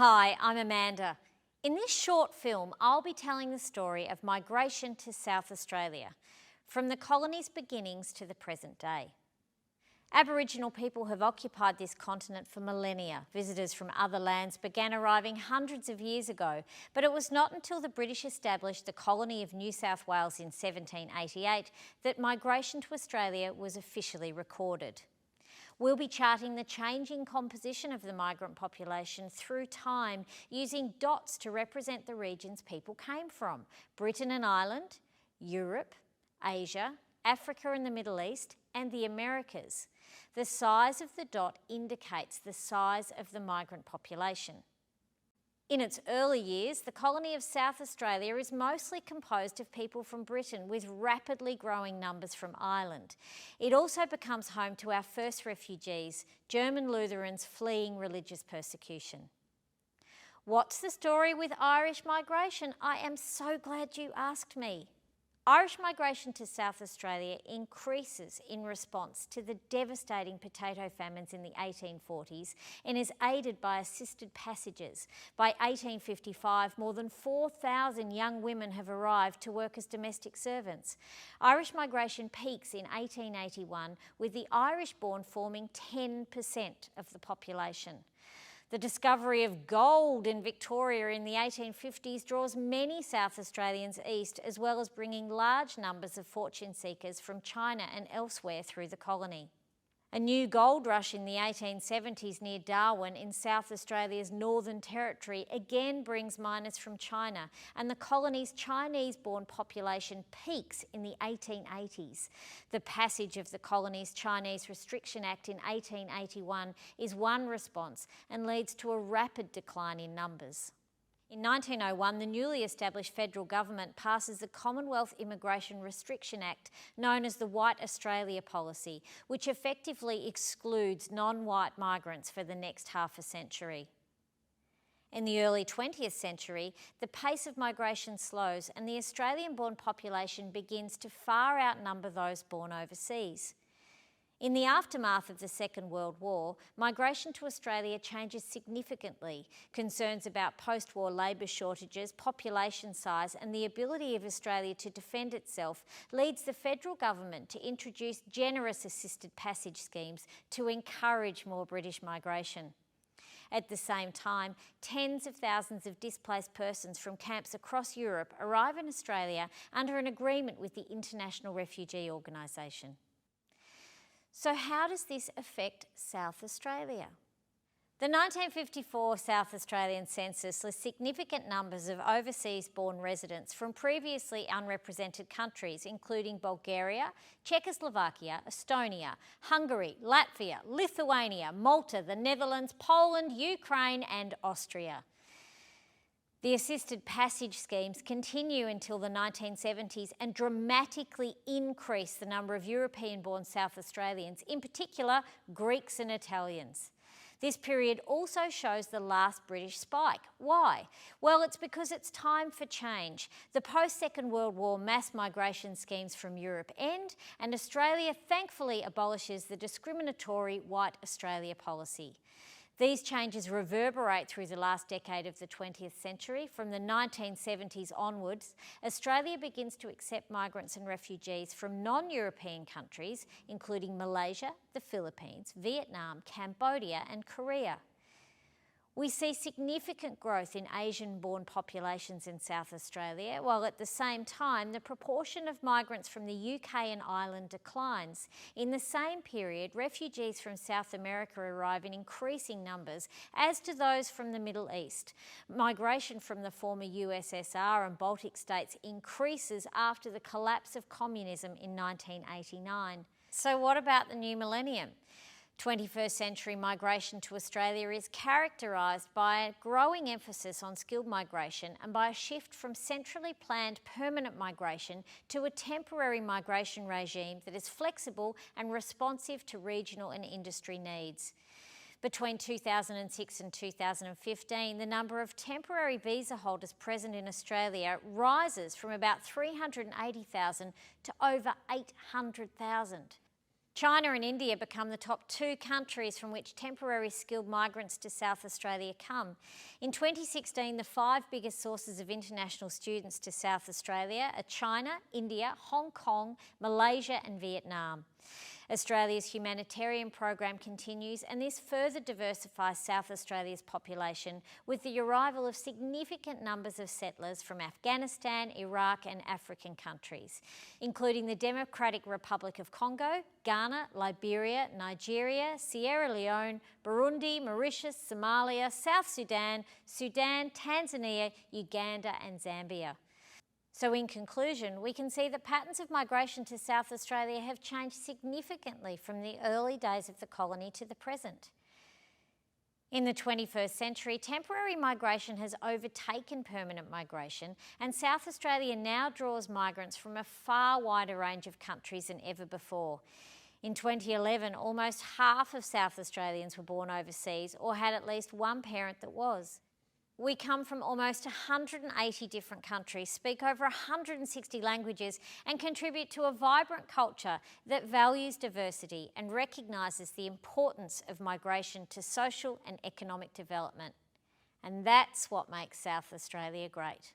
Hi, I'm Amanda. In this short film, I'll be telling the story of migration to South Australia, from the colony's beginnings to the present day. Aboriginal people have occupied this continent for millennia. Visitors from other lands began arriving hundreds of years ago, but it was not until the British established the colony of New South Wales in 1788 that migration to Australia was officially recorded. We'll be charting the changing composition of the migrant population through time, using dots to represent the regions people came from: Britain and Ireland, Europe, Asia, Africa and the Middle East, and the Americas. The size of the dot indicates the size of the migrant population. In its early years, the colony of South Australia is mostly composed of people from Britain, with rapidly growing numbers from Ireland. It also becomes home to our first refugees, German Lutherans fleeing religious persecution. What's the story with Irish migration? I am so glad you asked me. Irish migration to South Australia increases in response to the devastating potato famines in the 1840s and is aided by assisted passages. By 1855, more than 4,000 young women have arrived to work as domestic servants. Irish migration peaks in 1881, with the Irish-born forming 10% of the population. The discovery of gold in Victoria in the 1850s draws many South Australians east, as well as bringing large numbers of fortune seekers from China and elsewhere through the colony. A new gold rush in the 1870s near Darwin in South Australia's Northern Territory again brings miners from China, and the colony's Chinese-born population peaks in the 1880s. The passage of the colony's Chinese Restriction Act in 1881 is one response and leads to a rapid decline in numbers. In 1901, the newly established federal government passes the Commonwealth Immigration Restriction Act, known as the White Australia Policy, which effectively excludes non-white migrants for the next half a century. In the early 20th century, the pace of migration slows and the Australian-born population begins to far outnumber those born overseas. In the aftermath of the Second World War, migration to Australia changes significantly. Concerns about post-war labour shortages, population size and the ability of Australia to defend itself leads the federal government to introduce generous assisted passage schemes to encourage more British migration. At the same time, tens of thousands of displaced persons from camps across Europe arrive in Australia under an agreement with the International Refugee Organisation. So how does this affect South Australia? The 1954 South Australian census lists significant numbers of overseas-born residents from previously unrepresented countries, including Bulgaria, Czechoslovakia, Estonia, Hungary, Latvia, Lithuania, Malta, the Netherlands, Poland, Ukraine and Austria. The assisted passage schemes continue until the 1970s and dramatically increase the number of European-born South Australians, in particular Greeks and Italians. This period also shows the last British spike. Why? Well, it's because it's time for change. The post-Second World War mass migration schemes from Europe end, and Australia thankfully abolishes the discriminatory White Australia policy. These changes reverberate through the last decade of the 20th century. From the 1970s onwards, Australia begins to accept migrants and refugees from non-European countries, including Malaysia, the Philippines, Vietnam, Cambodia and Korea. We see significant growth in Asian-born populations in South Australia, while at the same time the proportion of migrants from the UK and Ireland declines. In the same period, refugees from South America arrive in increasing numbers, as do those from the Middle East. Migration from the former USSR and Baltic states increases after the collapse of communism in 1989. So what about the new millennium? 21st century migration to Australia is characterised by a growing emphasis on skilled migration and by a shift from centrally planned permanent migration to a temporary migration regime that is flexible and responsive to regional and industry needs. Between 2006 and 2015, the number of temporary visa holders present in Australia rises from about 380,000 to over 800,000. China and India become the top 2 countries from which temporary skilled migrants to South Australia come. In 2016, the 5 biggest sources of international students to South Australia are China, India, Hong Kong, Malaysia and Vietnam. Australia's humanitarian program continues, and this further diversifies South Australia's population with the arrival of significant numbers of settlers from Afghanistan, Iraq and African countries, including the Democratic Republic of Congo, Ghana, Liberia, Nigeria, Sierra Leone, Burundi, Mauritius, Somalia, South Sudan, Tanzania, Uganda and Zambia. So in conclusion, we can see that patterns of migration to South Australia have changed significantly from the early days of the colony to the present. In the 21st century, temporary migration has overtaken permanent migration, and South Australia now draws migrants from a far wider range of countries than ever before. In 2011, almost half of South Australians were born overseas or had at least one parent that was. We come from almost 180 different countries, speak over 160 languages and contribute to a vibrant culture that values diversity and recognises the importance of migration to social and economic development. And that's what makes South Australia great.